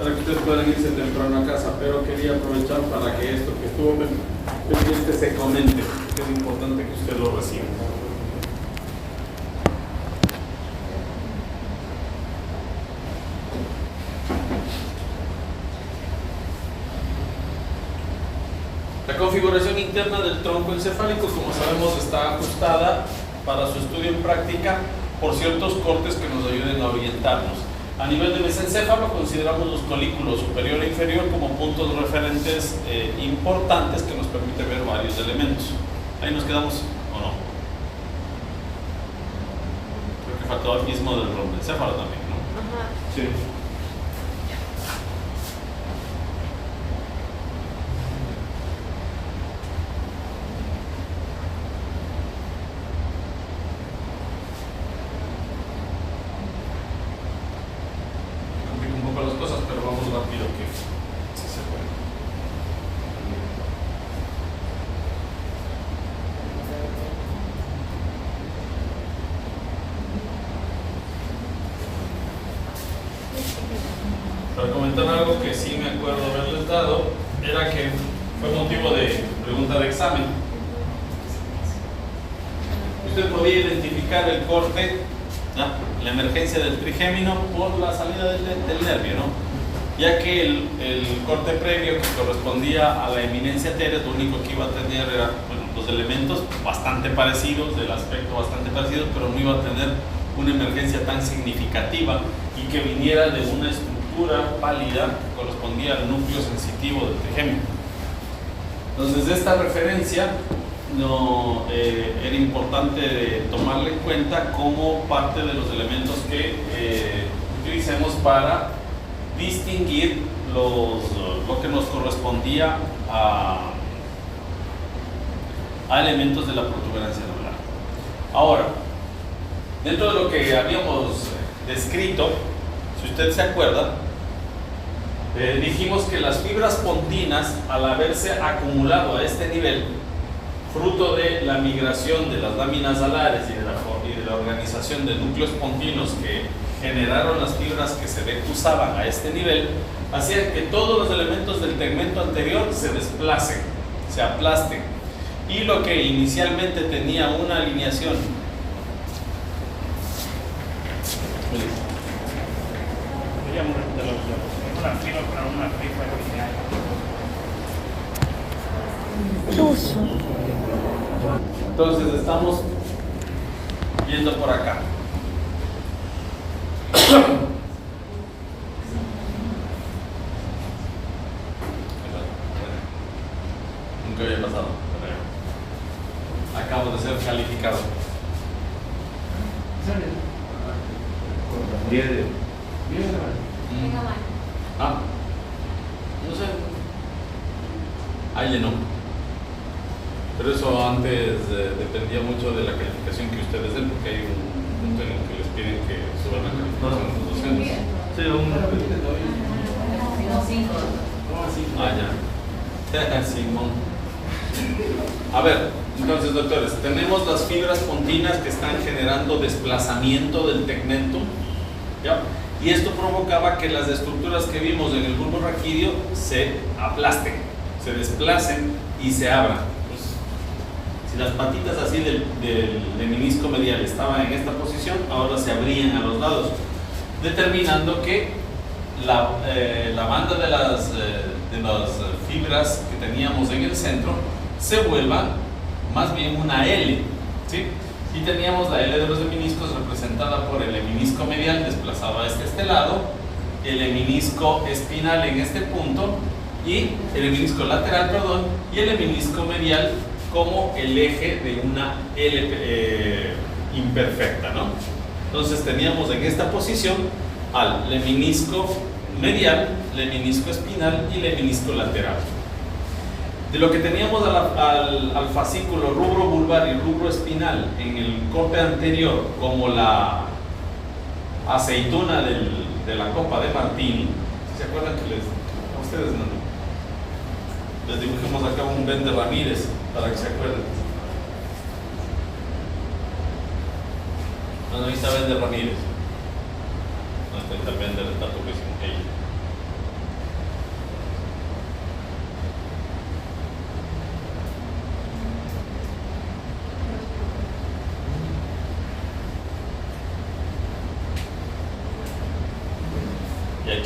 para que ustedes puedan irse temprano a casa, pero quería aprovechar para que esto que estuvo pendiente se comente, que es importante que usted lo reciba. La configuración interna del tronco encefálico, como sabemos, está ajustada para su estudio en práctica por ciertos cortes que nos ayuden a orientarnos. A nivel de mesencéfalo, consideramos los colículos superior e inferior como puntos referentes importantes que nos permiten ver varios elementos. Ahí nos quedamos, ¿o no? Creo que faltó el mismo del rombencéfalo también, ¿no? Ajá. Sí. Para comentar algo que sí me acuerdo haberles dado, era que fue motivo de pregunta de examen. Usted podía identificar el corte, la emergencia del trigémino por la salida del nervio, ¿no? Ya que el corte previo que correspondía a la eminencia teres, lo único que iba a tener era los elementos bastante parecidos, del aspecto bastante parecido, pero no iba a tener una emergencia tan significativa y que viniera de una estructura pálida que correspondía al núcleo sensitivo del trigémino. Entonces, de esta referencia era importante tomarla en cuenta como parte de los elementos que utilicemos para distinguir lo que nos correspondía a elementos de la protuberancia anular. Ahora, dentro de lo que habíamos descrito, si usted se acuerda, dijimos que las fibras pontinas, al haberse acumulado a este nivel, fruto de la migración de las láminas alares y de la organización de núcleos pontinos que generaron las fibras que se decusaban a este nivel, hacían que todos los elementos del tegmento anterior se desplacen, se aplasten, y lo que inicialmente tenía una alineación entonces estamos yendo por acá. Nunca había pasado, pero acabo de ser calificado. No sé. Ahí llenó. Pero eso antes dependía mucho de la calificación que ustedes den, porque hay un punto en el que les piden que suban la calificación de los docentes. Sí, ya. Simón. A ver, entonces, doctores, tenemos las fibras pontinas que están generando desplazamiento del tegmento, ¿ya? Y esto provocaba que las estructuras que vimos en el bulbo raquídeo se aplasten, se desplacen y se abran. Pues, si las patitas así del menisco medial estaban en esta posición, ahora se abrían a los lados, determinando que la banda de las fibras que teníamos en el centro se vuelva más bien una L, ¿sí? Y teníamos la L de los meniscos representada por el menisco medial desplazado a este lado, el menisco espinal en este punto, y el menisco lateral, perdón, y el menisco medial como el eje de una L imperfecta, ¿no? Entonces teníamos en esta posición al menisco medial, el menisco espinal y el menisco lateral. De lo que teníamos al fascículo rubro vulvar y rubro espinal en el corte anterior, como la aceituna de la copa de Martini, ¿se acuerdan que a ustedes no? Les dibujamos acá un Ben de Ramírez para que se acuerden. No, ahí está Ben de Ramírez. No está el Ben de la estatua que hicimos ella.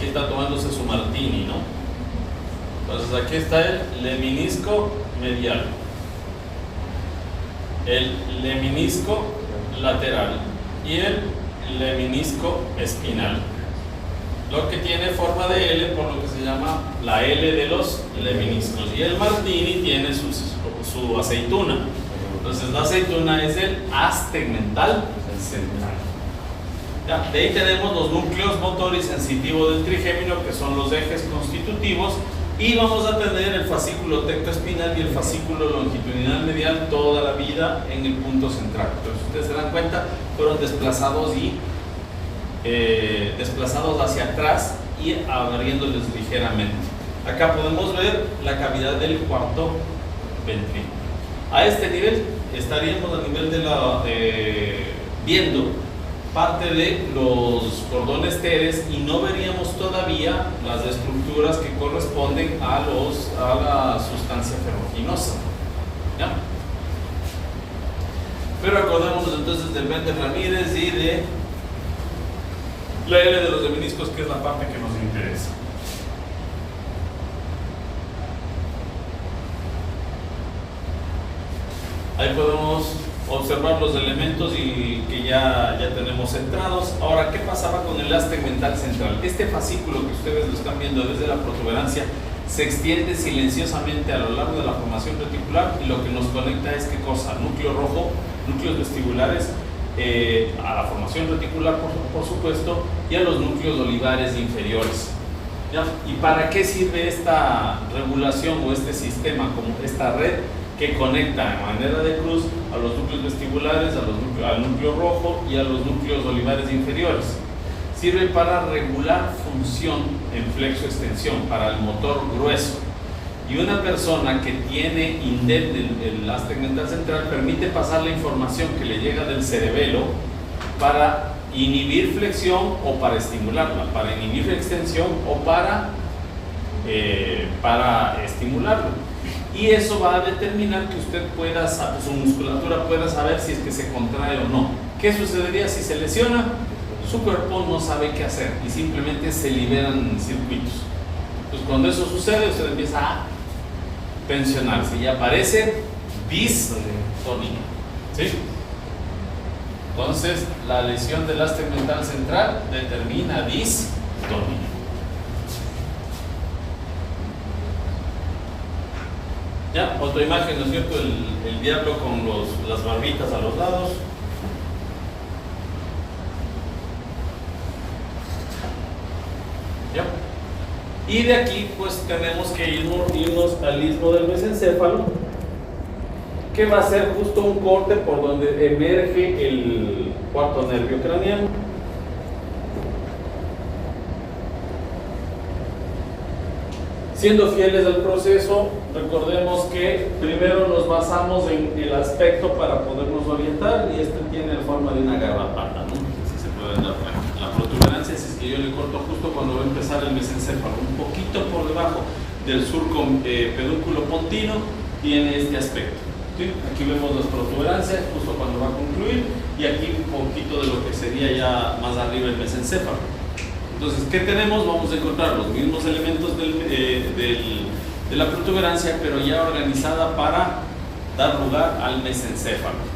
aquí está tomándose su martini, ¿no? Entonces aquí está el lemnisco medial, el lemnisco lateral y el lemnisco espinal, lo que tiene forma de L, por lo que se llama la L de los lemniscos. Y el martini tiene su aceituna. Entonces la aceituna es el haz tegmental central. Ya, de ahí tenemos los núcleos motor y sensitivo del trigémino, que son los ejes constitutivos, y vamos a tener el fascículo tectoespinal y el fascículo longitudinal medial toda la vida en el punto central. Entonces, ustedes se dan cuenta, fueron desplazados hacia atrás y abriéndoles ligeramente. Acá podemos ver la cavidad del cuarto ventrículo. A este nivel estaríamos a nivel de la viendo parte de los cordones teres y no veríamos todavía las estructuras que corresponden a la sustancia ferruginosa. ¿Ya? Pero acordémonos entonces del Bender Ramírez y de la L de los lemniscos, que es la parte que nos interesa. Ahí podemos observar los elementos y que ya tenemos centrados. Ahora, ¿qué pasaba con el haz tegmental central? Este fascículo que ustedes lo están viendo desde la protuberancia se extiende silenciosamente a lo largo de la formación reticular, y lo que nos conecta es ¿qué cosa? Núcleo rojo, núcleos vestibulares, a la formación reticular por supuesto, y a los núcleos olivares inferiores. ¿Ya? ¿Y para qué sirve esta regulación o este sistema, como esta red que conecta de manera de cruz a los núcleos vestibulares, al núcleo rojo y a los núcleos olivares inferiores? Sirve para regular función en flexo-extensión, para el motor grueso. Y una persona que tiene indemne el haz tegmental central permite pasar la información que le llega del cerebelo para inhibir flexión o para estimularla, para inhibir extensión o para estimularlo. Y eso va a determinar que usted pueda, su musculatura pueda saber si es que se contrae o no. ¿Qué sucedería si se lesiona? Su cuerpo no sabe qué hacer y simplemente se liberan circuitos. Entonces, cuando eso sucede, usted empieza a tensionarse y aparece distonía. ¿Sí? Entonces, la lesión del haz tegmental central determina distonía. ¿Ya? Otra imagen, ¿no es cierto? El diablo con las barbitas a los lados. ¿Ya? Y de aquí pues tenemos que irnos al istmo del mesencéfalo, que va a ser justo un corte por donde emerge el cuarto nervio craneano. Siendo fieles al proceso, recordemos que primero nos basamos en el aspecto para podernos orientar, y este tiene la forma de una garrapata, ¿no? Si se puede dar cuenta. La protuberancia, si es que yo le corto justo cuando va a empezar el mesencéfalo, un poquito por debajo del surco pedúnculo pontino, tiene este aspecto. ¿Sí? Aquí vemos las protuberancias justo cuando va a concluir, y aquí un poquito de lo que sería ya más arriba el mesencéfalo. Entonces, ¿qué tenemos? Vamos a encontrar los mismos elementos de la protuberancia, pero ya organizada para dar lugar al mesencéfalo.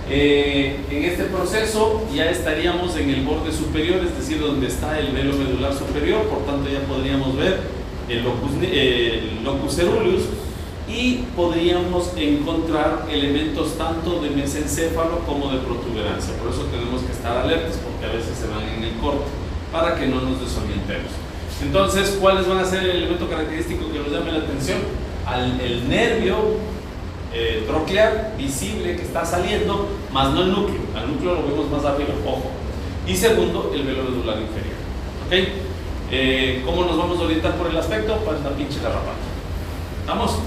En este proceso ya estaríamos en el borde superior, es decir, donde está el velo medular superior, por tanto ya podríamos ver el locus ceruleus, y podríamos encontrar elementos tanto de mesencéfalo como de protuberancia. Por eso tenemos que estar alertas, porque a veces se van en el corte, para que no nos desorientemos. Entonces, ¿cuáles van a ser el elemento característico que nos llame la atención? El nervio troclear visible que está saliendo, más no el núcleo. Al núcleo lo vemos más arriba, ojo. Y segundo, el velo medular inferior. ¿Ok? ¿Cómo nos vamos a orientar por el aspecto? Pues la pinche garrapata. ¿Estamos?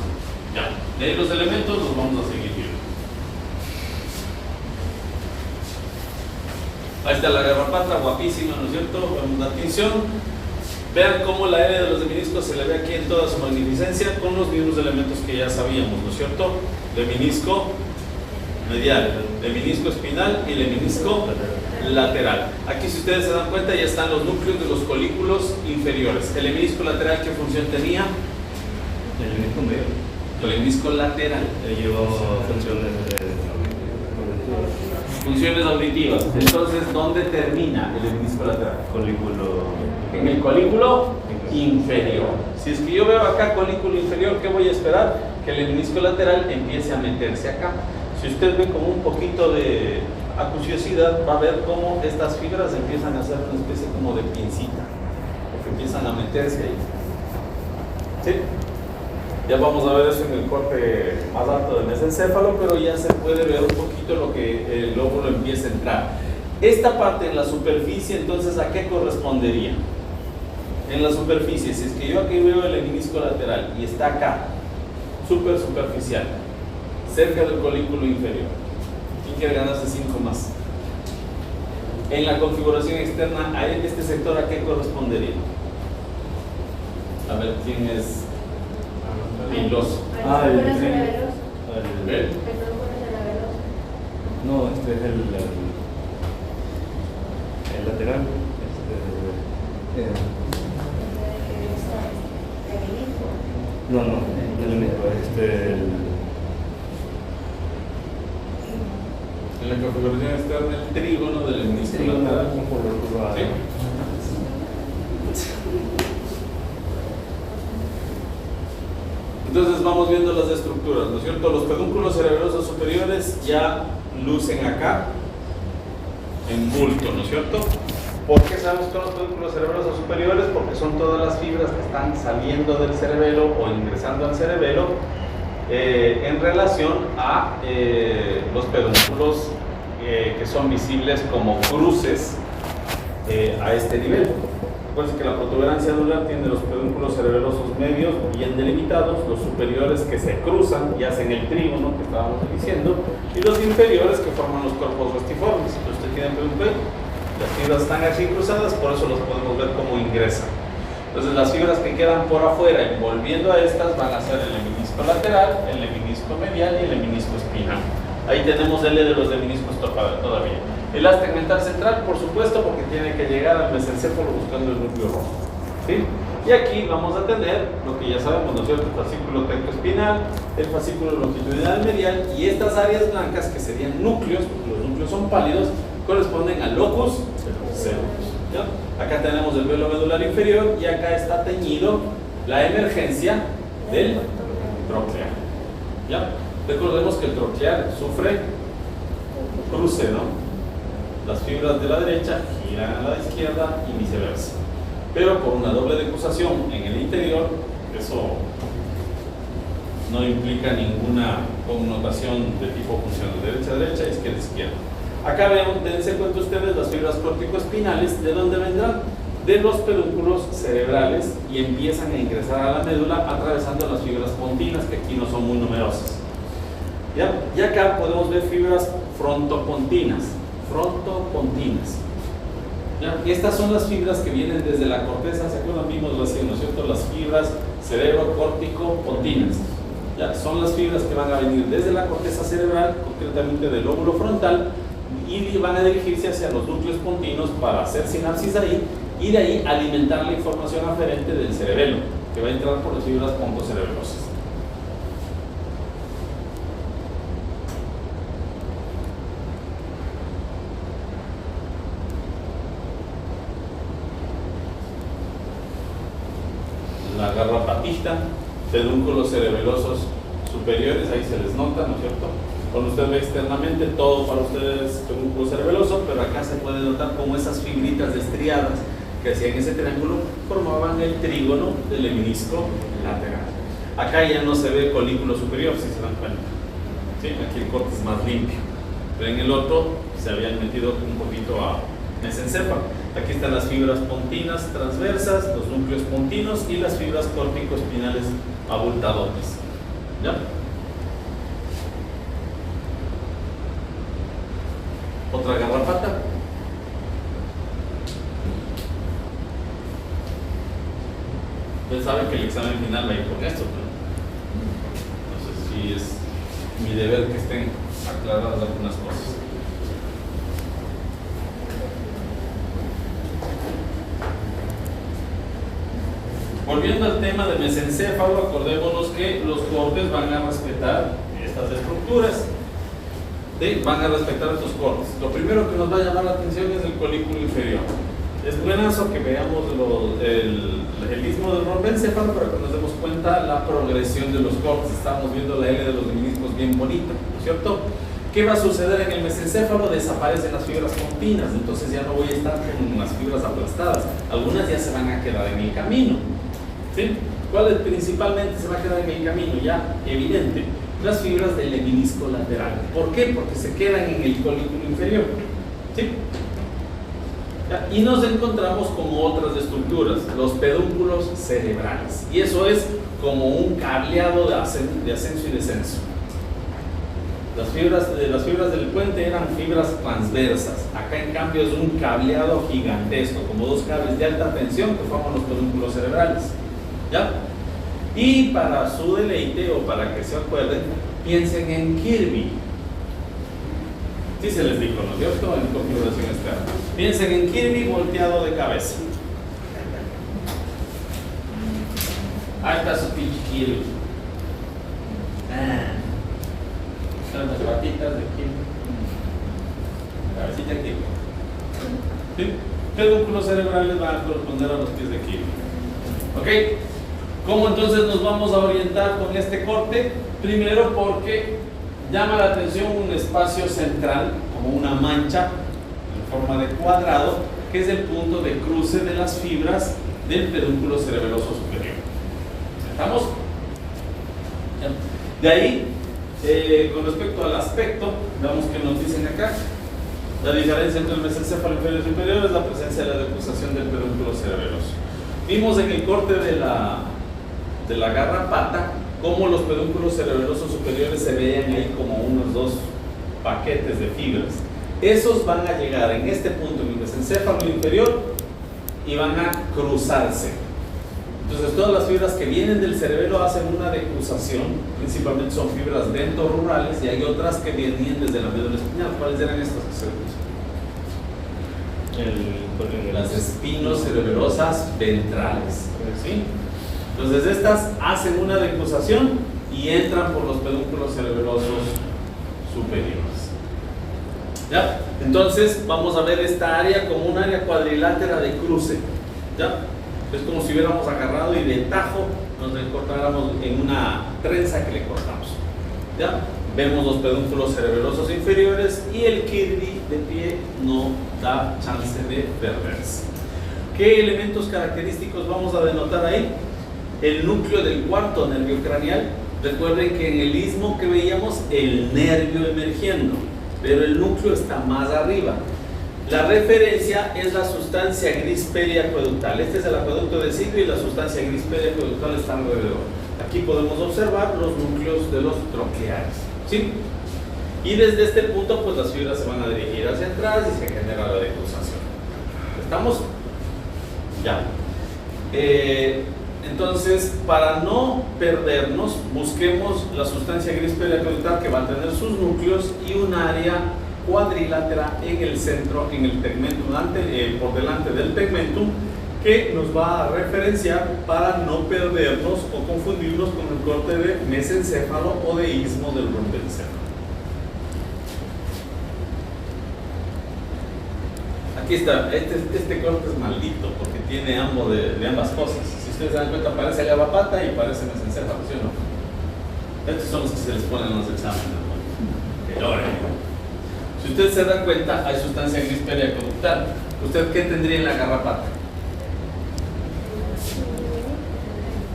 Ya. De ahí los elementos los vamos a seguir viendo. Ahí está la garrapata, guapísima, ¿no es cierto? Vemos la tinción. Vean cómo la L de los lemniscos se le ve aquí en toda su magnificencia, con los mismos elementos que ya sabíamos, ¿no es cierto? Lemnisco medial, lemnisco espinal y lemnisco lateral. Aquí, si ustedes se dan cuenta, ya están los núcleos de los colículos inferiores. El menisco lateral, ¿qué función tenía? El menisco medio. El menisco lateral. Llevó funciones funciones auditivas. Entonces, ¿dónde termina el menisco lateral? Colículo. En el colículo inferior. Si es que yo veo acá colículo inferior, ¿qué voy a esperar? Que el menisco lateral empiece a meterse acá. Si usted ve como un poquito de acuciosidad, va a ver cómo estas fibras empiezan a hacer una especie como de pincita, porque empiezan a meterse ahí. ¿Sí? Ya vamos a ver eso en el corte más alto del mesencéfalo, pero ya se puede ver un poquito lo que el lóbulo empieza a entrar. Esta parte en la superficie, entonces, ¿a qué correspondería? En la superficie, si es que yo aquí veo el menisco lateral y está acá, superficial, cerca del colículo inferior, ¿quién quiere ganarse 5 más? En la configuración externa, a este sector, ¿a qué correspondería? A ver, ¿quién es piloso? El ¿Ven? No, este es el lateral. No, el menisco, En la configuración externa, el trígono del menisco lateral. ¿Sí? Entonces vamos viendo las estructuras, ¿no es cierto? Los pedúnculos cerebrosos superiores ya lucen acá en bulto, ¿no es cierto? ¿Por qué sabemos que son los pedúnculos cerebrosos superiores? Porque son todas las fibras que están saliendo del cerebelo o ingresando al cerebelo en relación a los pedúnculos que son visibles como cruces a este nivel. Recuerden que la protuberancia anular tiene los pedúnculos cerebelosos medios bien delimitados, los superiores que se cruzan y hacen el trígono que estábamos diciendo, y los inferiores que forman los cuerpos restiformes. Si usted tiene pedúnculo, las fibras están así cruzadas, por eso los podemos ver como ingresan. Entonces las fibras que quedan por afuera envolviendo a estas van a ser el menisco lateral, el menisco medial y el menisco espinal. Ahí tenemos el de los meniscos todavía. El haz tegmental central, por supuesto, porque tiene que llegar al mesencéfalo buscando el núcleo rojo. ¿Sí? Y aquí vamos a tener lo que ya sabemos, ¿no es cierto? El fascículo tectoespinal, el fascículo longitudinal medial, y estas áreas blancas que serían núcleos, porque los núcleos son pálidos, corresponden al locus ceruleus. ¿Ya? Acá tenemos el velo medular inferior y acá está teñido la emergencia del troclear. ¿Ya? Recordemos que el troclear sufre cruce, ¿no? Las fibras de la derecha giran a la izquierda y viceversa. Pero por una doble decusación en el interior, eso no implica ninguna connotación de tipo funcional, derecha, izquierda. Acá ven, dense cuenta ustedes las fibras corticoespinales, ¿de dónde vendrán? De los pedúnculos cerebrales, y empiezan a ingresar a la médula atravesando las fibras pontinas, que aquí no son muy numerosas. ¿Ya? Y acá podemos ver fibras frontopontinas. ¿Ya? Y estas son las fibras que vienen desde la corteza, ¿se acuerdan? Vimos recién, ¿no es cierto? Las fibras cerebro-córtico-pontinas. ¿Ya? Son las fibras que van a venir desde la corteza cerebral, concretamente del lóbulo frontal, y van a dirigirse hacia los núcleos pontinos para hacer sinapsis ahí, y de ahí alimentar la información aferente del cerebelo, que va a entrar por las fibras pontocerebrosas. La garrapatita, pedúnculos cerebelosos superiores, ahí se les nota, ¿no es cierto? Cuando usted ve externamente, todo para ustedes es pedúnculo cerebeloso, pero acá se puede notar como esas fibritas estriadas que hacían ese triángulo formaban el trígono del menisco lateral. Acá ya no se ve colículo superior, si se dan cuenta. ¿Sí? Aquí el corte es más limpio, pero en el otro se habían metido un poquito a mesencéfalo. Aquí están las fibras pontinas transversas, los núcleos pontinos y las fibras córtico-espinales abultadotes. ¿Ya? Otra garrapata. Ustedes saben que el examen final va a ir con esto, pero no sé si es mi deber que estén aclaradas algunas cosas. Volviendo al tema de mesencéfalo, acordémonos que los cortes van a respetar estas estructuras. ¿Sí? Van a respetar estos cortes. Lo primero que nos va a llamar la atención es el colículo inferior. Es buenazo que veamos el istmo del rombencéfalo para que nos demos cuenta la progresión de los cortes. Estamos viendo la L de los meniscos bien bonita, ¿no es cierto? ¿Qué va a suceder en el mesencéfalo? Desaparecen las fibras pontinas, entonces ya no voy a estar con las fibras aplastadas. Algunas ya se van a quedar en el camino. ¿Sí? ¿Cuáles principalmente se va a quedar en el camino? Ya evidente. Las fibras del menisco lateral. ¿Por qué? Porque se quedan en el colículo inferior. ¿Sí? Y nos encontramos con otras estructuras, los pedúnculos cerebrales. Y eso es como un cableado de ascenso y descenso. Las fibras del puente eran fibras transversas. Acá en cambio es un cableado gigantesco, como dos cables de alta tensión que forman los pedúnculos cerebrales. ¿Ya? Y para su deleite, o para que se acuerden, piensen en Kirby. Sí se les dijo, ¿no es cierto? En configuración externa. Piensen en Kirby volteado de cabeza. Ahí está su pinche Kirby. Las patitas de Kirby. Cabecita Kirby. ¿Sí? Pedúnculos cerebrales van a corresponder a los pies de Kirby. ¿Ok? ¿Cómo entonces nos vamos a orientar con este corte? Primero porque llama la atención un espacio central, como una mancha en forma de cuadrado, que es el punto de cruce de las fibras del pedúnculo cerebeloso superior. ¿Estamos? De ahí, con respecto al aspecto, veamos que nos dicen acá. La diferencia entre el mesencéfalo inferior y superior es la presencia de la decusación del pedúnculo cerebeloso. Vimos en el corte de la garrapata cómo los pedúnculos cerebelosos superiores se veían ahí como unos dos paquetes de fibras. Esos van a llegar en este punto en el mesencéfalo inferior y van a cruzarse. Entonces todas las fibras que vienen del cerebelo hacen una decruzación, principalmente son fibras dentorurales, y hay otras que venían desde la médula espinal. ¿Cuáles eran estas que se cruzan? Las espinocerebelosas ventrales. ¿Sí? Entonces estas hacen una decruzación y entran por los pedúnculos cerebelosos superiores. ¿Ya? Entonces vamos a ver esta área como un área cuadrilátera de cruce. ¿Ya? Es como si hubiéramos agarrado y de tajo nos encontráramos en una trenza que le cortamos. ¿Ya? Vemos los pedúnculos cerebelosos inferiores y el Kirby de pie no da chance de perderse. ¿Qué elementos característicos vamos a denotar ahí? El núcleo del cuarto nervio craneal. Recuerden que en el istmo que veíamos el nervio emergiendo, pero el núcleo está más arriba. La referencia es la sustancia gris periacueductal. Este es el acueducto de Sigri y la sustancia gris periacueductal está alrededor. Aquí podemos observar los núcleos de los troqueares. ¿Sí? Y desde este punto, pues las fibras se van a dirigir hacia atrás y se genera la decruzación. ¿Estamos? Ya. Entonces, para no perdernos, busquemos la sustancia gris periacueductal que va a tener sus núcleos y un área cuadrilátera en el centro, en el tegmentum, por delante del tegmentum, que nos va a referenciar para no perdernos o confundirnos con el corte de mesencéfalo o de istmo del rombencéfalo. Aquí está, este corte es maldito porque tiene ambos de ambas cosas. Si ustedes se dan cuenta, parece garrapata y parece mesencéfalo, ¿sí o no? Estos son los que se les ponen en los exámenes, ¿no? Que lloren. Si ustedes se dan cuenta, hay sustancia gris periacueductal. ¿Usted qué tendría en la garrapata?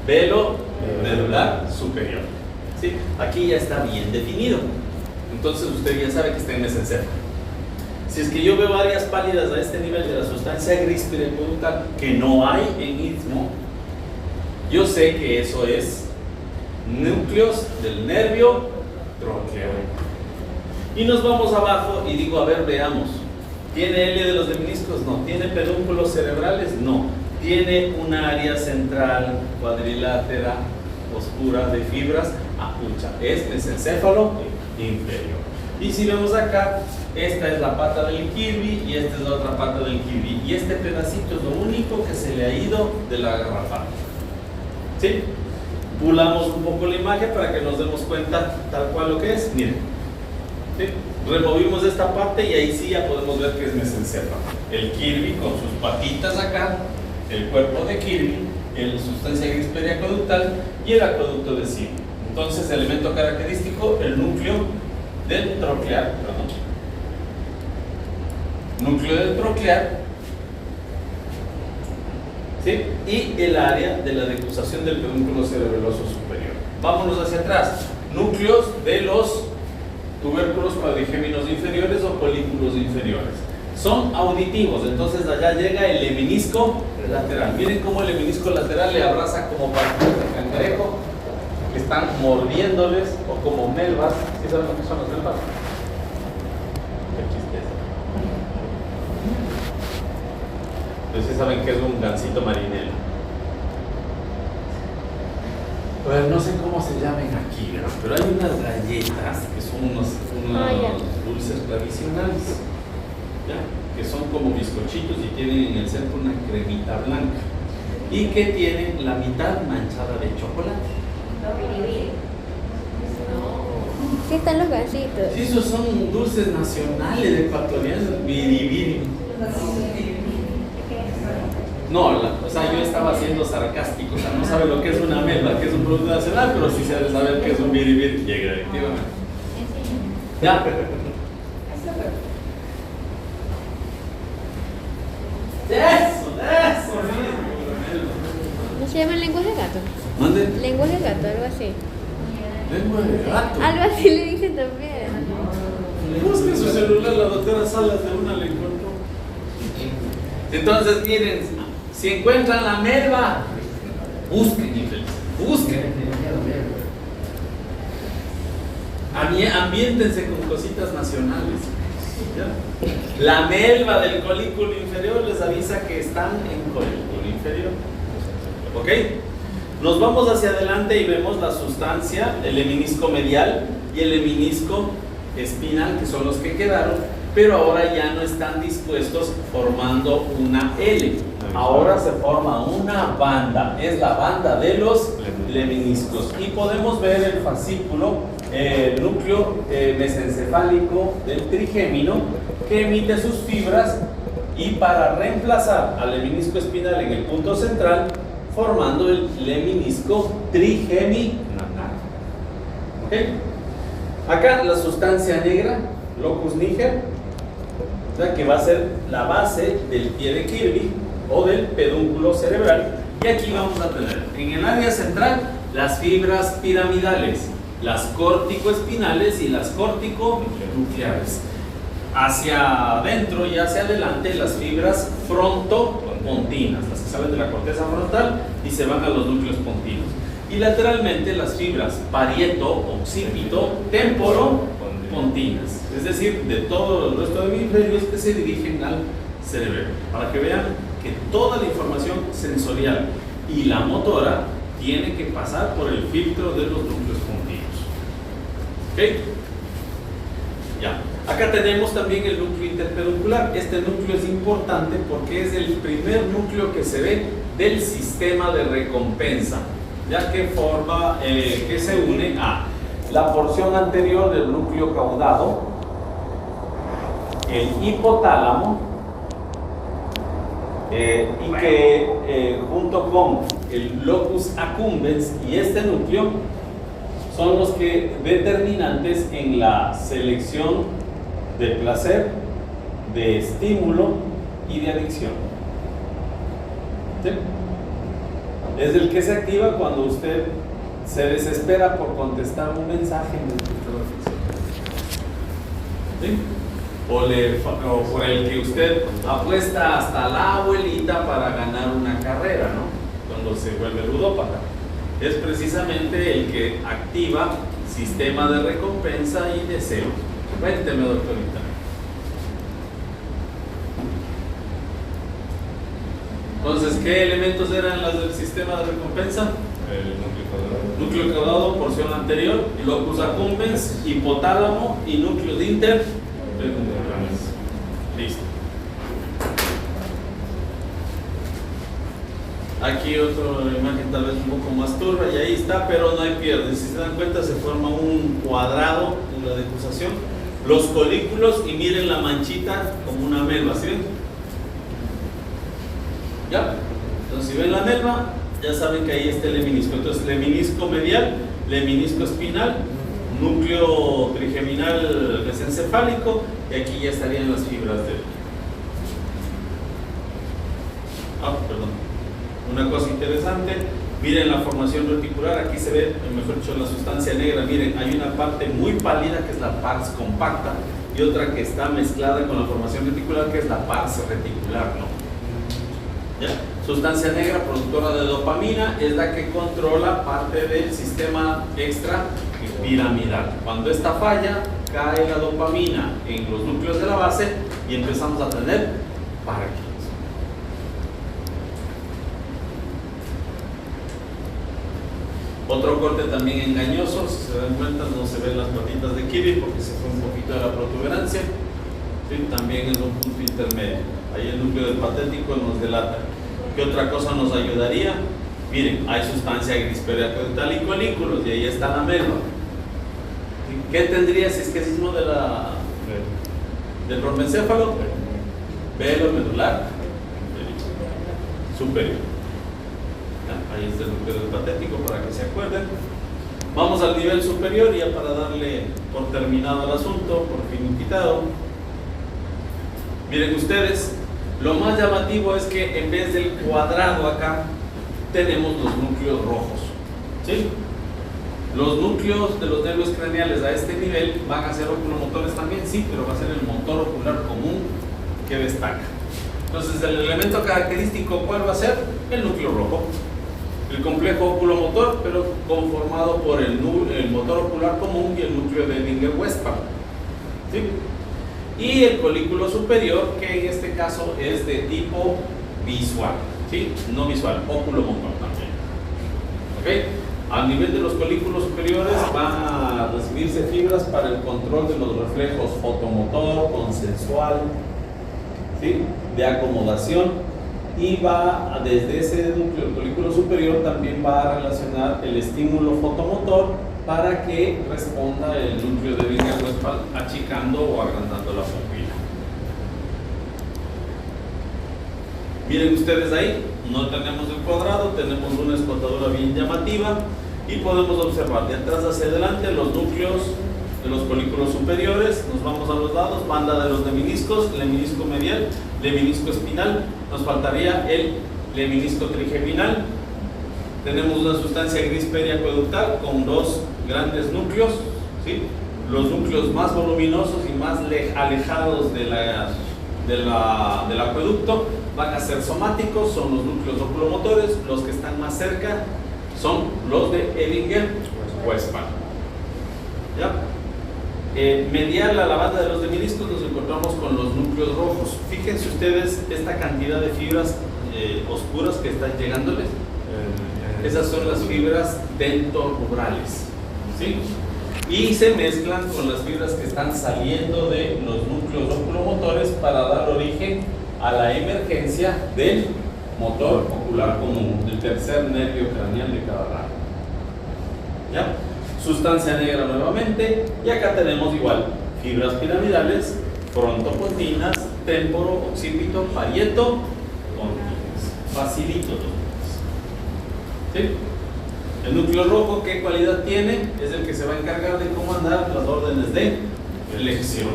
Velo medular superior. ¿Sí? Aquí ya está bien definido. Entonces usted ya sabe que está en mesencéfalo. Si es que yo veo áreas pálidas a este nivel de la sustancia gris periacueductal que no hay en istmo, yo sé que eso es núcleos del nervio tronqueal. Y nos vamos abajo y digo, a ver, veamos. ¿Tiene L de los meniscos? No. ¿Tiene pedúnculos cerebrales? No. ¿Tiene un área central cuadrilátera oscura de fibras? Pucha, es mesencéfalo inferior. Y si vemos acá, esta es la pata del Kirby y esta es la otra pata del Kirby. Y este pedacito es lo único que se le ha ido de la garrapata. ¿Sí? Pulamos un poco la imagen para que nos demos cuenta tal cual lo que es. Miren. ¿Sí? Removimos esta parte y ahí sí ya podemos ver que es mesencefa. El Kirby con sus patitas acá, el cuerpo de Kirby, el sustancia gris periacueductal y el acueducto de Sim. Entonces, elemento característico, el núcleo del troclear, núcleo del troclear, ¿sí? Y el área de la decusación del pedúnculo cerebeloso superior. Vámonos hacia atrás, núcleos de los tubérculos cuadrigéminos inferiores o colículos inferiores. Son auditivos, entonces allá llega el lemnisco lateral. Miren cómo el lemnisco lateral le abraza como partidos de cangrejo que están mordiéndoles, o como melvas. ¿Sí saben lo que son las melvas? Qué chisteza. Entonces sí saben que es un gansito marinero. Bueno, no sé cómo se llamen aquí, ¿verdad? Pero hay unas galletas que son unos dulces tradicionales, ¿ya? Que son como bizcochitos y tienen en el centro una cremita blanca y que tienen la mitad manchada de chocolate. Sí están los gansitos. Sí, esos son dulces nacionales ecuatorianos, biribiri. No, o sea, yo estaba siendo sarcástico, o sea, no sabe lo que es una melva, que es un producto nacional, pero sí se ha de saber que es un biribiri. Llega, efectivamente. Ya. Eso. ¿No se llaman lenguas de gato? ¿Mande? Lenguas de gato, algo así. Lengua de gato. Algo así le dicen también. Busque su celular, la doctora Salas de una le encontró. Entonces, miren, si encuentran la melva, busquen, infeliz, busquen. Ambiéntense con cositas nacionales. ¿Ya? La melva del colículo inferior les avisa que están en colículo inferior. ¿Ok? Nos vamos hacia adelante y vemos la sustancia, el lemnisco medial y el lemnisco espinal, que son los que quedaron, pero ahora ya no están dispuestos formando una L. Ahora se forma una banda, es la banda de los lemniscos. Y podemos ver el fascículo, el núcleo mesencefálico del trigémino, que emite sus fibras y para reemplazar al lemnisco espinal en el punto central, formando el lemnisco trigeminal. ¿Okay? Acá la sustancia negra, locus niger, que va a ser la base del pie de Kirby o del pedúnculo cerebral. Y aquí vamos a tener en el área central las fibras piramidales, las córtico-espinales y las córtico-nucleares. Hacia adentro y hacia adelante las fibras frontopontinas, las que salen de la corteza frontal y se van a los núcleos pontinos. Y lateralmente las fibras parieto-occipito, temporo-pontinas, es decir, de todo el resto de hemisferios que se dirigen al cerebro, para que vean que toda la información sensorial y la motora tiene que pasar por el filtro de los núcleos pontinos. ¿Ok? Ya. Acá tenemos también el núcleo interpeduncular. Este núcleo es importante porque es el primer núcleo que se ve del sistema de recompensa, ya que forma, que se une a la porción anterior del núcleo caudado, el hipotálamo, y que junto con el locus accumbens y este núcleo son los que determinantes en la selección de placer, de estímulo y de adicción. ¿Sí? Es el que se activa cuando usted se desespera por contestar un mensaje en el que usted reflexiona. ¿Sí? O por el que usted apuesta hasta la abuelita para ganar una carrera, ¿no? Cuando se vuelve ludópata. Es precisamente el que activa sistema de recompensa y deseo. Cuénteme, doctorita. Entonces, ¿qué elementos eran los del sistema de recompensa? El núcleo caudado, porción anterior, locus accumbens, hipotálamo y núcleo de interpeduncular. Listo. Aquí otra imagen tal vez un poco más turba y ahí está, pero no hay pierde. Si se dan cuenta se forma un cuadrado en la decusación. Los colículos y miren la manchita como una melva, ¿sí ven? ¿Ya? Entonces si ven la melva, ya saben que ahí está el lemnisco. Entonces lemnisco medial, lemnisco espinal, núcleo trigeminal mesencefálico y aquí ya estarían las fibras de... perdón. Una cosa interesante, miren la formación reticular, aquí se ve, mejor dicho, la sustancia negra. Miren, hay una parte muy pálida que es la pars compacta y otra que está mezclada con la formación reticular que es la pars reticular, ¿no? ¿Ya? Sustancia negra productora de dopamina es la que controla parte del sistema extrapiramidal. Cuando esta falla, cae la dopamina en los núcleos de la base y empezamos a tener Parkinson. Otro corte también engañoso, si se dan cuenta no se ven las patitas de Kirby porque se fue un poquito de la protuberancia. ¿Sí? También es un punto intermedio. Ahí el núcleo del patético nos delata. ¿Qué otra cosa nos ayudaría? Miren, hay sustancia gris periacueductal y colículos y ahí está la melva. ¿Qué tendría si es que sismo de del bromencéfalo? Velo medular superior. Ahí está el núcleo del patético para que se acuerden. Vamos al nivel superior ya para darle por terminado el asunto, por finiquitado. Miren ustedes, lo más llamativo es que en vez del cuadrado acá tenemos los núcleos rojos, ¿sí? Los núcleos de los nervios craneales a este nivel van a ser oculomotores también, sí, pero va a ser el motor ocular común que destaca. Entonces el elemento característico, ¿cuál va a ser? El núcleo rojo. El complejo oculomotor, pero conformado por el motor ocular común y el núcleo de Edinger-Westphal, ¿sí? Y el colículo superior, que en este caso es de tipo visual, ¿sí? No visual, oculomotor también. ¿Ok? Al nivel de los colículos superiores van a recibirse fibras para el control de los reflejos fotomotor, consensual, ¿sí? De acomodación. Y va desde ese núcleo, el colículo superior también va a relacionar el estímulo fotomotor para que responda el núcleo de Edinger-Westphal achicando o agrandando la pupila. Miren ustedes ahí, no tenemos el cuadrado, tenemos una escotadura bien llamativa y podemos observar de atrás hacia adelante los núcleos de los colículos superiores. Nos vamos a los lados, banda de los lemniscos, lemnisco medial, lemnisco espinal. Nos faltaría el lemnisco trigeminal. Tenemos una sustancia gris periacueductal con dos grandes núcleos, ¿sí? Los núcleos más voluminosos y más alejados del acueducto van a ser somáticos, son los núcleos oculomotores. Los que están más cerca son los de Edinger-Westphal. ¿Ya? Medial a la banda de los lemniscos nos encontramos con los núcleos rojos. Fíjense ustedes esta cantidad de fibras oscuras que están llegándoles. Esas son las fibras dentorubrales, ¿sí? Y se mezclan con las fibras que están saliendo de los núcleos oculomotores para dar origen a la emergencia del motor ocular común, del tercer nervio craneal de cada ramo. ¿Ya? Sustancia negra nuevamente, y acá tenemos igual fibras piramidales, frontopontinas, témporo, occipito, parieto, continas. Facilito los núcleos. ¿Sí? El núcleo rojo, ¿qué cualidad tiene? Es el que se va a encargar de comandar las órdenes de flexión.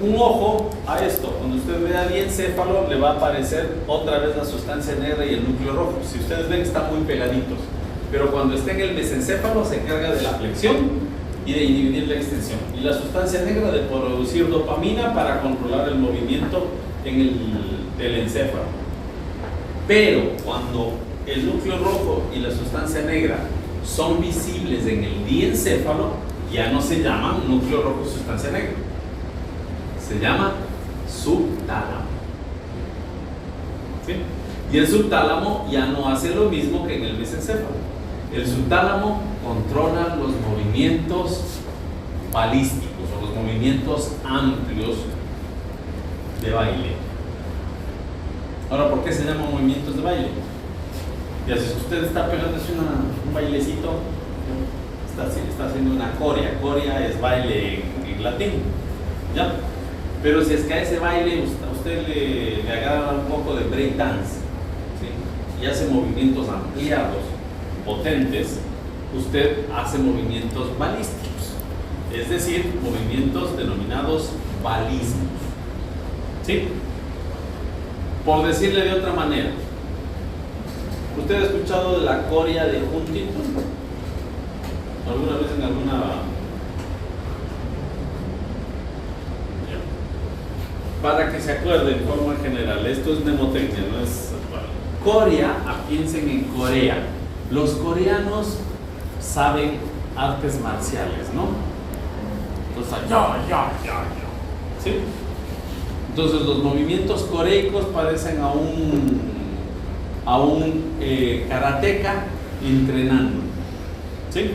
Un ojo a esto, cuando usted vea diencéfalo le va a aparecer otra vez la sustancia negra y el núcleo rojo. Si ustedes ven, están muy pegaditos. Pero cuando esté en el mesencéfalo se encarga de la flexión y de inhibir la extensión. Y la sustancia negra de producir dopamina para controlar el movimiento en el telencéfalo. Pero cuando el núcleo rojo y la sustancia negra son visibles en el diencéfalo, ya no se llaman núcleo rojo y sustancia negra. Se llama subtálamo. ¿Sí? Y el subtálamo ya no hace lo mismo que en el mesencéfalo. El subtálamo controla los movimientos balísticos o los movimientos amplios de baile. Ahora, ¿por qué se llaman movimientos de baile? Ya si usted está pegándose un bailecito, está haciendo una corea. Corea es baile en latín, ¿ya? Pero si es que a ese baile a usted le agarra un poco de break dance, ¿sí? Y hace movimientos ampliados, potentes, usted hace movimientos balísticos, es decir, movimientos denominados balismos, ¿sí? Por decirle de otra manera, ¿usted ha escuchado de la corea de Huntington? ¿Alguna vez en alguna? Para que se acuerde en forma general, esto es mnemotecnia, no es actual. Corea, piensen en Corea. Los coreanos saben artes marciales, ¿no? Entonces, ¿sí? Entonces los movimientos coreicos parecen a un karateca entrenando, ¿sí?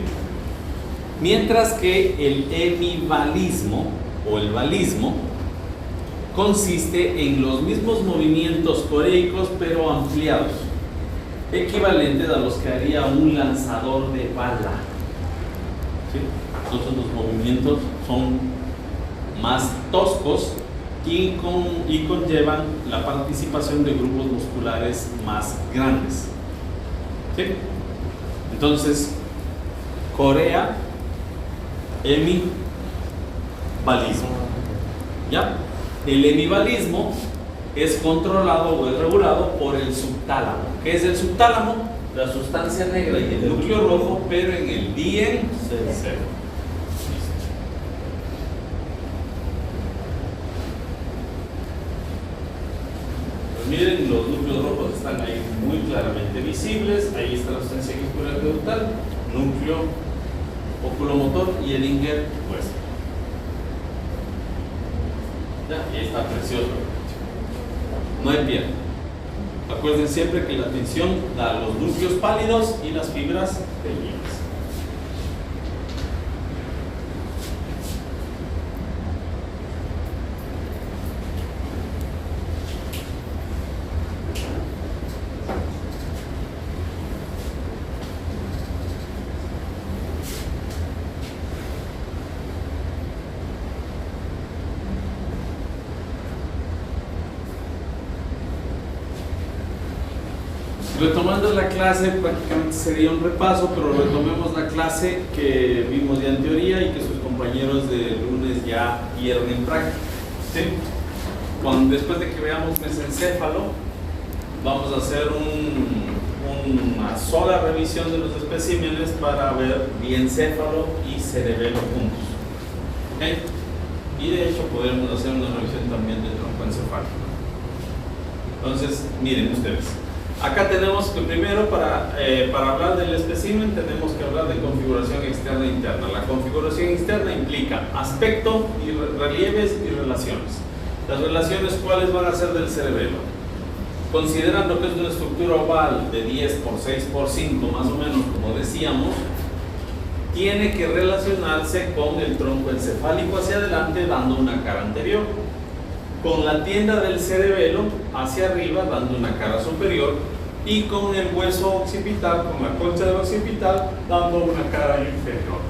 Mientras que el hemibalismo o el balismo consiste en los mismos movimientos coreicos pero ampliados, equivalentes a los que haría un lanzador de bala, ¿sí? Entonces los movimientos son más toscos y conllevan la participación de grupos musculares más grandes, ¿sí? Entonces, Corea, hemibalismo, ¿ya? El hemibalismo es controlado o es regulado por el subtálamo. ¿Qué es el subtálamo? La sustancia negra y el núcleo rojo, pero en el bien cero. Miren, los núcleos rojos están ahí muy claramente visibles. Ahí está la sustancia muscular caudal, núcleo oculomotor y el Edinger hueso. Ya, y ahí está precioso. No hay piel. Acuerden siempre que la atención da a los núcleos pálidos y las fibras teñidas. Retomando la clase, prácticamente sería un repaso, pero retomemos la clase que vimos ya en teoría y que sus compañeros de lunes ya vieron en práctica, ¿sí? Después de que veamos mesencéfalo, vamos a hacer una sola revisión de los especímenes para ver diencéfalo y cerebelo juntos, ¿okay? Y de hecho podremos hacer una revisión también del tronco encefálico. Entonces, miren ustedes. Acá tenemos que primero, para hablar del espécimen, tenemos que hablar de configuración externa e interna. La configuración externa implica aspecto, y relieves y relaciones. Las relaciones, ¿cuáles van a ser del cerebelo? Considerando que es una estructura oval de 10 por 6 por 5, más o menos, como decíamos, tiene que relacionarse con el tronco encefálico hacia adelante, dando una cara anterior, con la tienda del cerebelo hacia arriba, dando una cara superior, y con el hueso occipital, con la concha del occipital, dando una cara inferior.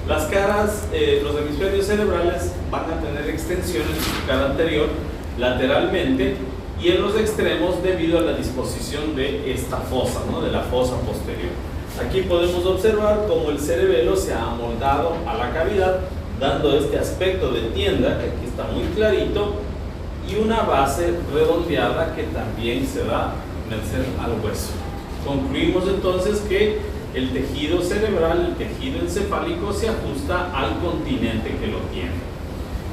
Las caras, los hemisferios cerebrales van a tener extensiones en su cara anterior, lateralmente, y en los extremos debido a la disposición de esta fosa, ¿no? De la fosa posterior. Aquí podemos observar cómo el cerebelo se ha amoldado a la cavidad, dando este aspecto de tienda, que aquí está muy clarito, y una base redondeada que también se da merced al hueso. Concluimos entonces que el tejido cerebral, el tejido encefálico, se ajusta al continente que lo tiene.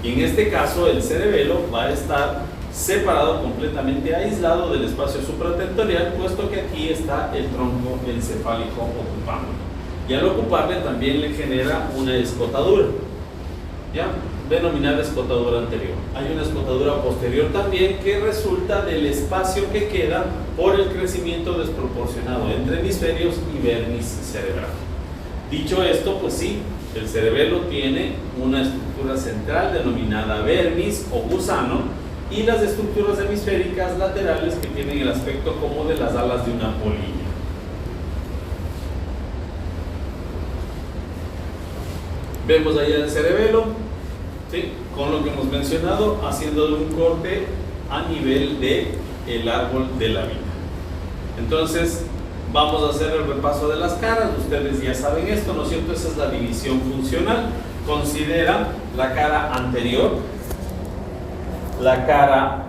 Y en este caso el cerebelo va a estar separado, completamente aislado del espacio supratentorial, puesto que aquí está el tronco encefálico ocupándolo. Y al ocuparle también le genera una escotadura, ¿ya? Denominada escotadura anterior. Hay una escotadura posterior también que resulta del espacio que queda por el crecimiento desproporcionado entre hemisferios y vermis cerebral. Dicho esto, pues sí, el cerebelo tiene una estructura central denominada vermis o gusano y las estructuras hemisféricas laterales que tienen el aspecto como de las alas de una polilla. Vemos ahí el cerebelo, ¿sí? Con lo que hemos mencionado, haciendo un corte a nivel del árbol de la vida. Entonces, vamos a hacer el repaso de las caras. Ustedes ya saben esto, ¿no es cierto? Esa es la división funcional. Considera la cara anterior, la cara,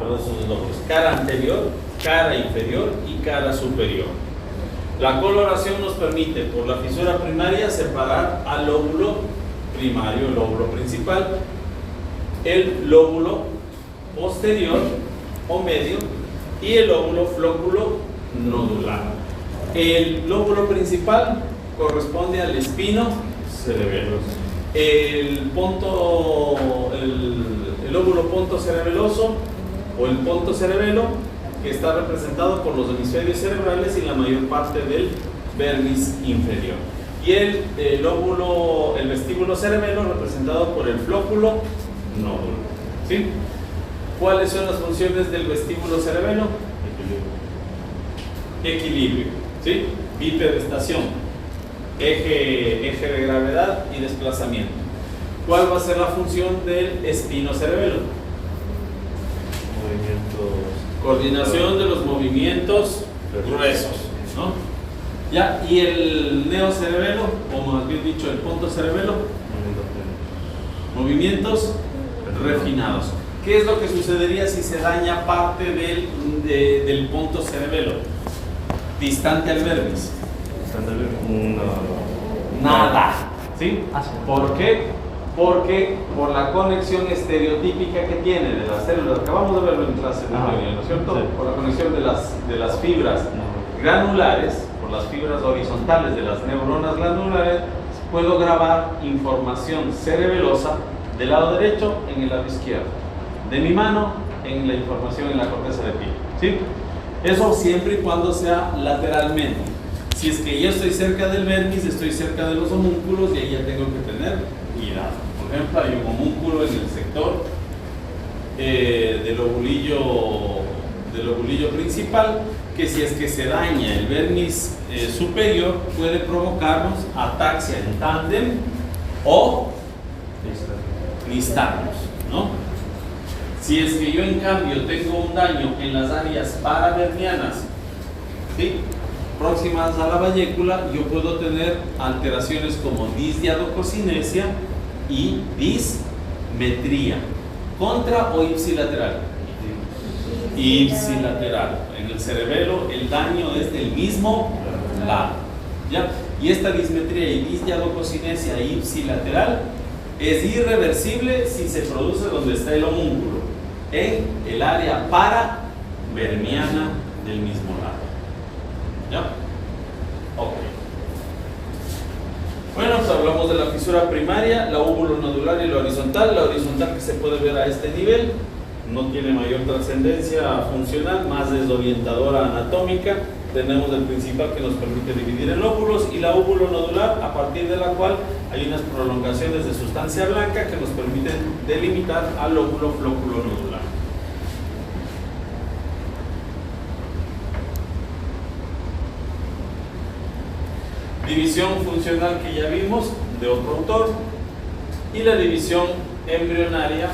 esos lóbulos, cara anterior, cara inferior y cara superior. La coloración nos permite, por la fisura primaria, separar al lóbulo primario, el lóbulo principal, el lóbulo posterior o medio y el lóbulo flóculo nodular. El lóbulo principal corresponde al espino cerebelo. El lóbulo ponto cerebeloso o el ponto cerebelo, que está representado por los hemisferios cerebrales y la mayor parte del vermis inferior. Y el vestíbulo cerebelo, representado por el flóculo nódulo. ¿Sí? ¿Cuáles son las funciones del vestíbulo cerebelo? Equilibrio, ¿sí? Bipedestación, eje de gravedad y desplazamiento. ¿Cuál va a ser la función del espino cerebelo? Coordinación de los movimientos gruesos, ¿no? Ya, y el neocerebelo, o más bien dicho, el ponto cerebelo, movimientos refinados. ¿Qué es lo que sucedería si se daña parte del ponto cerebelo? Distante al vermis. Nada. ¿Sí? ¿Por qué? Porque por la conexión estereotípica que tiene de las células, acabamos de verlo en clase, ¿no es cierto? Sí. Por la conexión de las fibras granulares, por las fibras horizontales de las neuronas glandulares, puedo grabar información cerebelosa del lado derecho en el lado izquierdo, de mi mano en la información en la corteza de pie. ¿Sí? Eso siempre y cuando sea lateralmente. Si es que yo estoy cerca del vermis, estoy cerca de los homúnculos y ahí ya tengo que tener cuidado. Por ejemplo, hay un homúnculo en el sector del lobulillo principal, que si es que se daña el vermis superior, puede provocarnos ataxia en tándem o nistagmus, ¿no? Si es que yo en cambio tengo un daño en las áreas paravernianas, ¿sí?, próximas a la vallécula, yo puedo tener alteraciones como disdiadococinesia y dismetría. ¿Contra o ipsilateral? Ipsilateral. En el cerebelo el daño es del mismo lado, ¿ya? Y esta dismetría y disdiadococinesia ipsilateral es irreversible si se produce donde está el homúnculo, en el área paraverniana del mismo lado. ¿Ya? Ok. Bueno, pues hablamos de la fisura primaria, la úvulo nodular y la horizontal. La horizontal, que se puede ver a este nivel, no tiene mayor trascendencia funcional, más desorientadora anatómica. Tenemos el principal, que nos permite dividir en lóbulos, y la úvulo nodular, a partir de la cual hay unas prolongaciones de sustancia blanca que nos permiten delimitar al lóbulo flóculo nodular. División funcional, que ya vimos, de otro autor, y la división embrionaria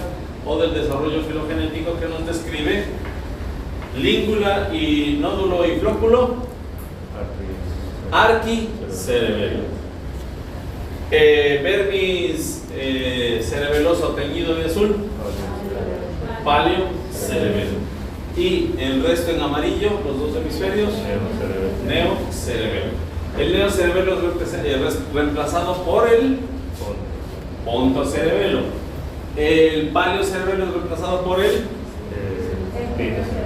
o del desarrollo filogenético, que nos describe língula y nódulo y flóculo, arquicerebelo, vermis cerebeloso teñido de azul, paleocerebelo, y el resto en amarillo, los dos hemisferios, neocerebelo. El neocerebelo es reemplazado por el pontocerebelo. El paleocerebelo es reemplazado por el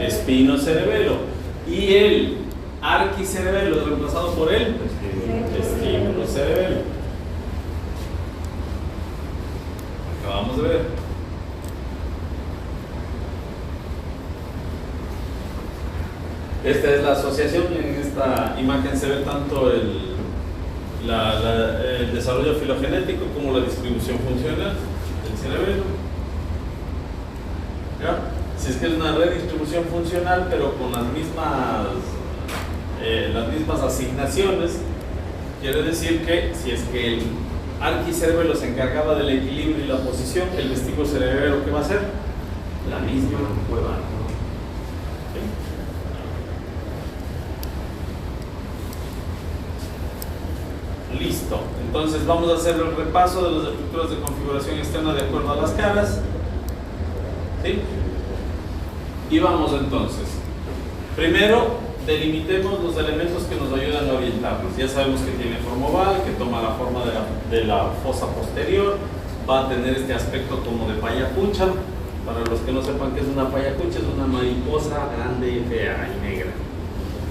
espinocerebelo. Y el arquicerebelo es reemplazado por el estímulocerebelo. Acabamos de ver. Esta es la asociación. En esta imagen se ve tanto el desarrollo filogenético como la distribución funcional del cerebelo. ¿Ya? Si es que es una redistribución funcional, pero con las mismas asignaciones, quiere decir que si es que arquicerebelo se encargaba del equilibrio y la posición, el vestíbulo cerebelo, ¿qué va a hacer? La misma cueva. Listo, entonces vamos a hacer el repaso de las estructuras de configuración externa de acuerdo a las caras. ¿Sí? Y vamos entonces. Primero, delimitemos los elementos que nos ayudan a orientarnos. Ya sabemos que tiene forma oval, que toma la forma de la fosa posterior, va a tener este aspecto como de payacucha. Para los que no sepan qué es una payacucha, es una mariposa grande y fea y negra.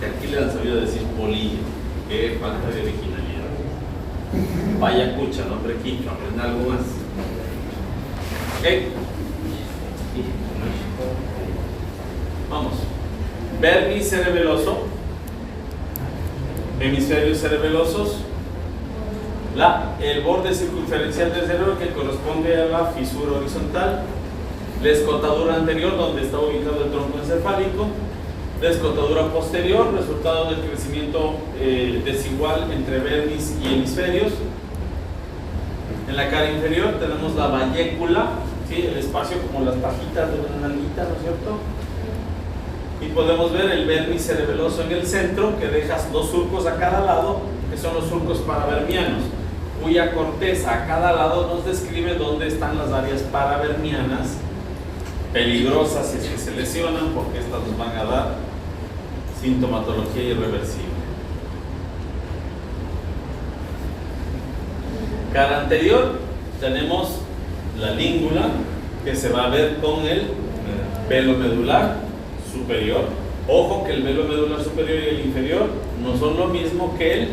Que aquí le han sabido decir polilla, que falta de originalidad. Payacucha, nombre quichua, aprende algo más. ¿Ok? Vamos. Vermis cerebeloso, hemisferios cerebelosos, el borde circunferencial del cerebro que corresponde a la fisura horizontal, la escotadura anterior donde está ubicado el tronco encefálico, la escotadura posterior, resultado del crecimiento desigual entre vermis y hemisferios. En la cara inferior tenemos la vallécula, ¿sí? El espacio como las pajitas de una nalguita, ¿no es cierto? Y podemos ver el vermis cerebeloso en el centro, que deja dos surcos a cada lado, que son los surcos paravermianos, cuya corteza a cada lado nos describe dónde están las áreas paravermianas peligrosas si es que se lesionan, porque estas nos van a dar sintomatología irreversible. Cara anterior tenemos la língula, que se va a ver con el velo medular superior. Ojo que el velo medular superior y el inferior no son lo mismo que el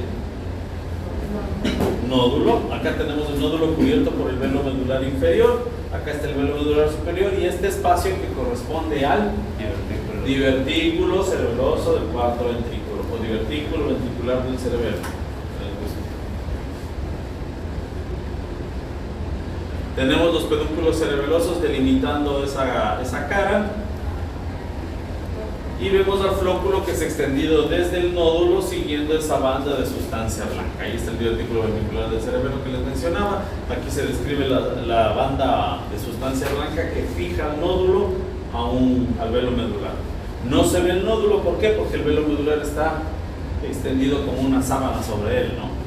nódulo. Acá tenemos el nódulo cubierto por el velo medular inferior, acá está el velo medular superior y este espacio que corresponde al divertículo cerebeloso del cuarto ventrículo o divertículo ventricular del cerebelo. Tenemos los pedúnculos cerebelosos delimitando esa cara. Y vemos al flóculo que se ha extendido desde el nódulo siguiendo esa banda de sustancia blanca. Ahí está el divertículo ventricular del cerebelo que les mencionaba. Aquí se describe la banda de sustancia blanca que fija el nódulo al velo medular. No se ve el nódulo, ¿por qué? Porque el velo medular está extendido como una sábana sobre él, ¿no?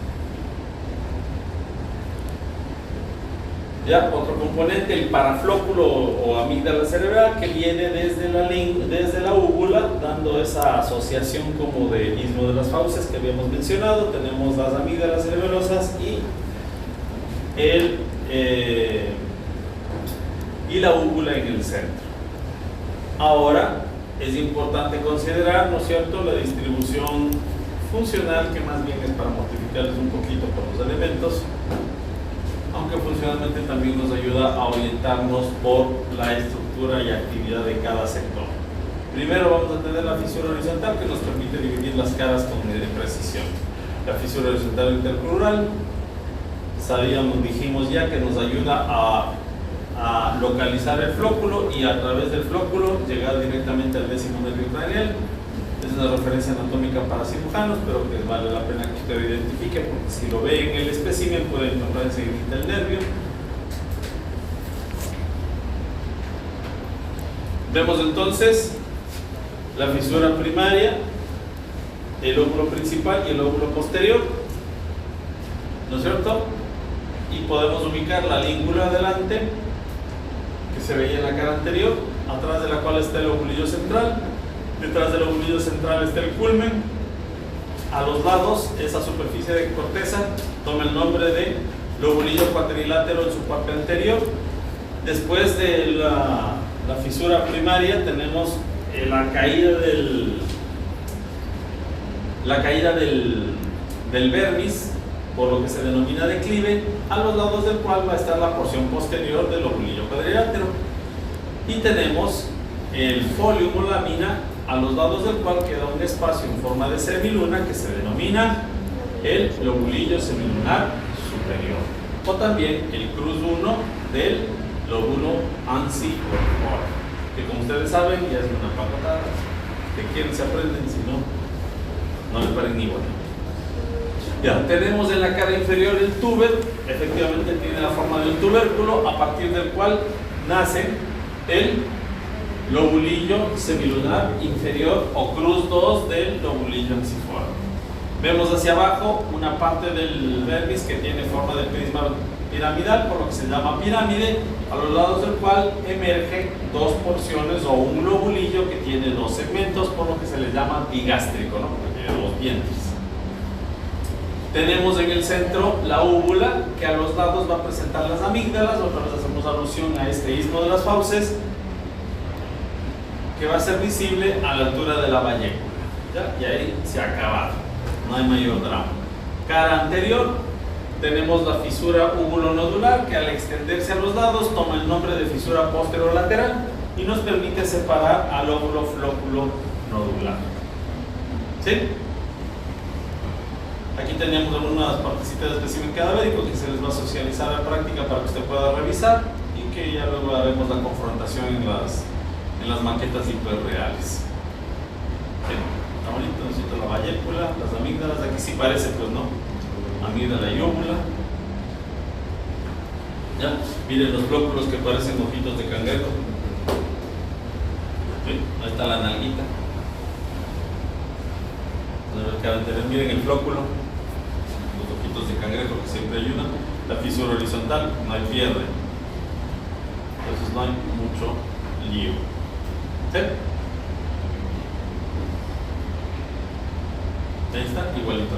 Ya, otro componente, el paraflóculo o amígdala cerebral, que viene desde la úvula, dando esa asociación como de istmo de las fauces que habíamos mencionado. Tenemos las amígdalas cerebelosas y la úvula en el centro. Ahora, es importante considerar, ¿no es cierto?, la distribución funcional, que más bien es para mortificarles un poquito por los elementos, aunque funcionalmente también nos ayuda a orientarnos por la estructura y actividad de cada sector. Primero vamos a tener la fisura horizontal, que nos permite dividir las caras con precisión. La fisura horizontal intercrural, dijimos ya que nos ayuda a localizar el flóculo y a través del flóculo llegar directamente al décimo nervio craneal. Es una referencia anatómica para cirujanos, pero que vale la pena que usted identifique, porque si lo ve en el espécimen puede encontrar enseguida el nervio. Vemos entonces la fisura primaria, el óvulo principal y el óvulo posterior, ¿no es cierto? Y podemos ubicar la língula adelante, que se veía en la cara anterior, atrás de la cual está el ovulillo central. Detrás del ovulillo central está el culmen. A los lados, esa superficie de corteza toma el nombre de lobulillo cuadrilátero en su parte anterior. Después de la fisura primaria tenemos la caída del vermis, por lo que se denomina declive, a los lados del cual va a estar la porción posterior del lobulillo cuadrilátero. Y tenemos el folium o lámina, a los lados del cual queda un espacio en forma de semiluna que se denomina el lobulillo semilunar superior, o también el cruz 1 del lóbulo ansi-orbicor, que como ustedes saben ya es una pacotada, que quieren se aprenden, si no, no le paren ni bola. Ya, tenemos en la cara inferior el túber, efectivamente tiene la forma de un tubérculo, a partir del cual nace el lobulillo semilunar inferior o cruz 2 del lobulillo ensiforme. Vemos hacia abajo una parte del vermis que tiene forma de prisma piramidal, por lo que se llama pirámide, a los lados del cual emergen dos porciones o un lobulillo que tiene dos segmentos, por lo que se le llama digástrico, ¿no? Porque tiene dos dientes. Tenemos en el centro la úvula, que a los lados va a presentar las amígdalas. Otra vez hacemos alusión a este istmo de las fauces, que va a ser visible a la altura de la vallécula, ¿ya? Y ahí se ha acabado, no hay mayor drama. Cara anterior, tenemos la fisura úvulo-nodular, que al extenderse a los lados toma el nombre de fisura posterolateral y nos permite separar al óvulo flóculo nodular. ¿Sí? Aquí tenemos algunas partecitas de espécimen cadavérico que se les va a socializar a la práctica para que usted pueda revisar y que ya luego haremos la confrontación en las maquetas hiperreales. ¿Sí? Está bonito, necesito la vallécula, las amígdalas, aquí sí parece, pues no, amígdala y óvula. ¿Ya? Miren los flóculos que parecen ojitos de cangrejo. ¿Sí? Ahí está la nalguita. Miren el flóculo, los ojitos de cangrejo que siempre ayudan. La fisura horizontal, no hay pierde, entonces no hay mucho lío. ¿Sí? Ahí está, igualito.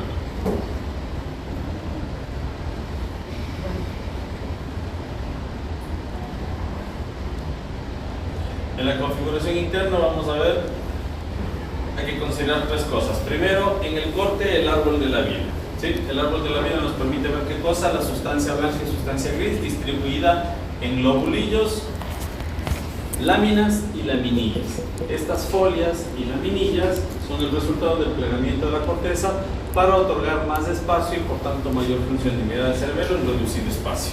En la configuración interna vamos a ver, hay que considerar tres cosas. Primero, en el corte, el árbol de la vida. ¿Sí? El árbol de la vida nos permite ver qué cosa, la sustancia blanca y sustancia gris distribuida en lobulillos, láminas y laminillas. Estas folias y laminillas son el resultado del plegamiento de la corteza para otorgar más espacio y por tanto mayor funcionalidad del cerebelo en reducido espacio.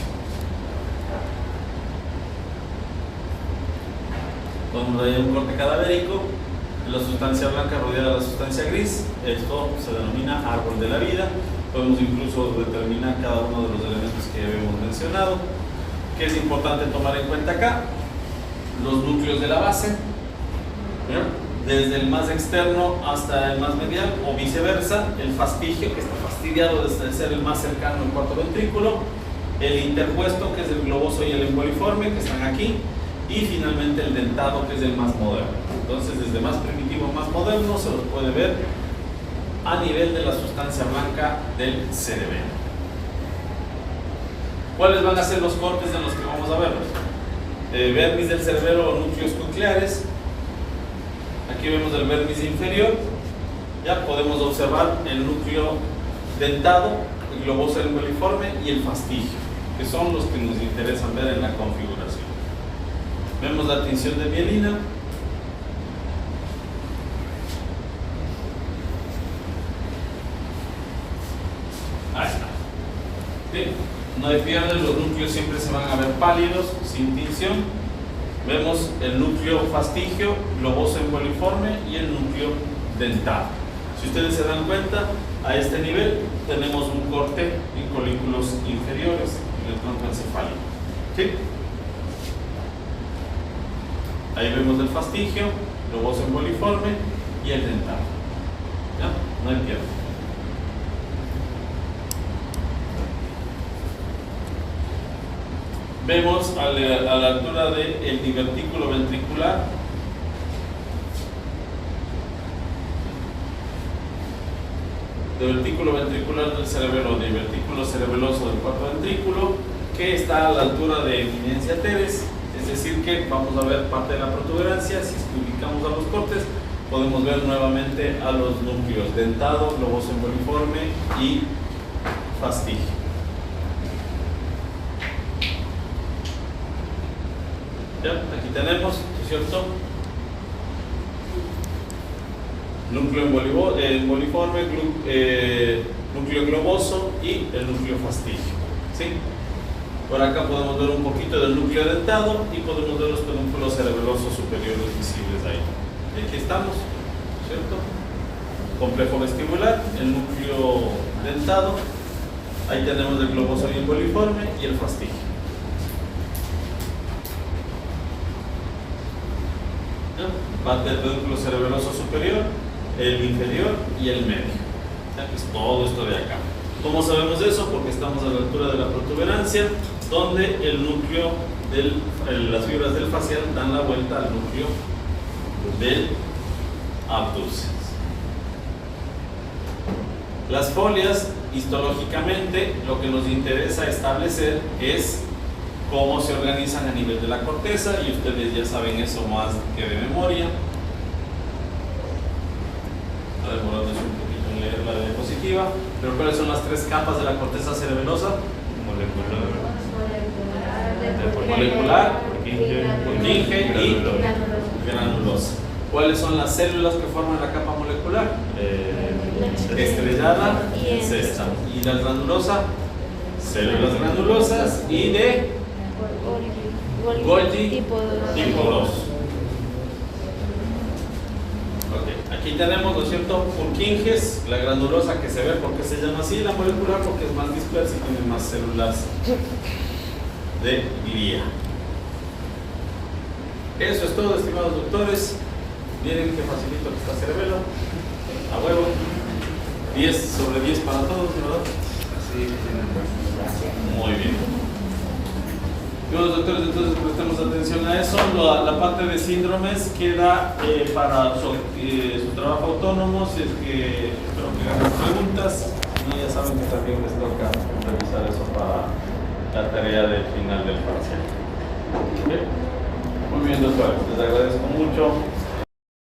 Cuando hay un corte cadavérico, la sustancia blanca rodeada de la sustancia gris, esto se denomina árbol de la vida. Podemos incluso determinar cada uno de los elementos que ya habíamos mencionado. ¿Qué es importante tomar en cuenta acá? Los núcleos de la base, ¿bien? Desde el más externo hasta el más medial o viceversa, el fastigio, que está fastidiado de ser el más cercano al cuarto ventrículo, el interpuesto, que es el globoso y el emboliforme, que están aquí, y finalmente el dentado, que es el más moderno. Entonces, desde más primitivo a más moderno se los puede ver a nivel de la sustancia blanca del cerebelo. ¿Cuáles van a ser los cortes de los que vamos a verlos? Vermis del cerebelo o núcleos cocleares. Aquí vemos el vermis inferior. Ya podemos observar el núcleo dentado, el globoso emboliforme y el fastigio, que son los que nos interesan ver en la configuración. Vemos la tinción de mielina. Ahí está. ¿Sí? No hay pierde, los núcleos siempre se van a ver pálidos, sin tinción. Vemos el núcleo fastigio, globoso emboliforme y el núcleo dentado. Si ustedes se dan cuenta, a este nivel tenemos un corte en colículos inferiores en el tronco encefálico. ¿Sí? Ahí vemos el fastigio, globoso emboliforme y el dentado. ¿Ya? No hay pierde. Vemos a la altura del divertículo ventricular del cerebelo, divertículo cerebeloso del cuarto ventrículo, que está a la altura de eminencia teres, es decir que vamos a ver parte de la protuberancia. Si es que ubicamos a los cortes, podemos ver nuevamente a los núcleos dentado, globoso emboliforme y fastigio. ¿Ya? Aquí tenemos, ¿cierto? Núcleo emboliforme, núcleo globoso y el núcleo fastigio. ¿Sí? Por acá podemos ver un poquito del núcleo dentado y podemos ver los pedúnculos cerebelosos superiores visibles ahí. Y aquí estamos, ¿cierto? Complejo vestibular, el núcleo dentado. Ahí tenemos el globoso boliforme y el fastigio. Parte del pedúnculo cerebeloso superior, el inferior y el medio. Es todo esto de acá. ¿Cómo sabemos eso? Porque estamos a la altura de la protuberancia, donde el núcleo las fibras del facial dan la vuelta al núcleo del abducens. Las folias, histológicamente, lo que nos interesa establecer es cómo se organizan a nivel de la corteza, y ustedes ya saben eso más que de memoria. Está demorándose un poquito en leer la diapositiva, pero ¿cuáles son las tres capas de la corteza cerebelosa? Molecular, Purkinje y granulosa. ¿Cuáles son las células que forman la capa molecular? Estrellada y cesta. ¿Y la granulosa? Células granulosas y de Golgi tipo 2. Ok, aquí tenemos, ¿no es cierto?, Purkinjes, la granulosa que se ve porque se llama así, la molecular porque es más dispersa y tiene más células de glía. Eso es todo, estimados doctores. Miren qué facilito que está cerebelo. A huevo. 10 sobre 10 para todos, ¿verdad? Sí, muy bien. Bueno, doctores, entonces prestemos atención a eso. La parte de síndromes queda para su trabajo autónomo. Si es que espero que hagan preguntas, y ya saben que también les toca revisar eso para la tarea del final del parcial. ¿Okay? Muy bien, doctores, les agradezco mucho.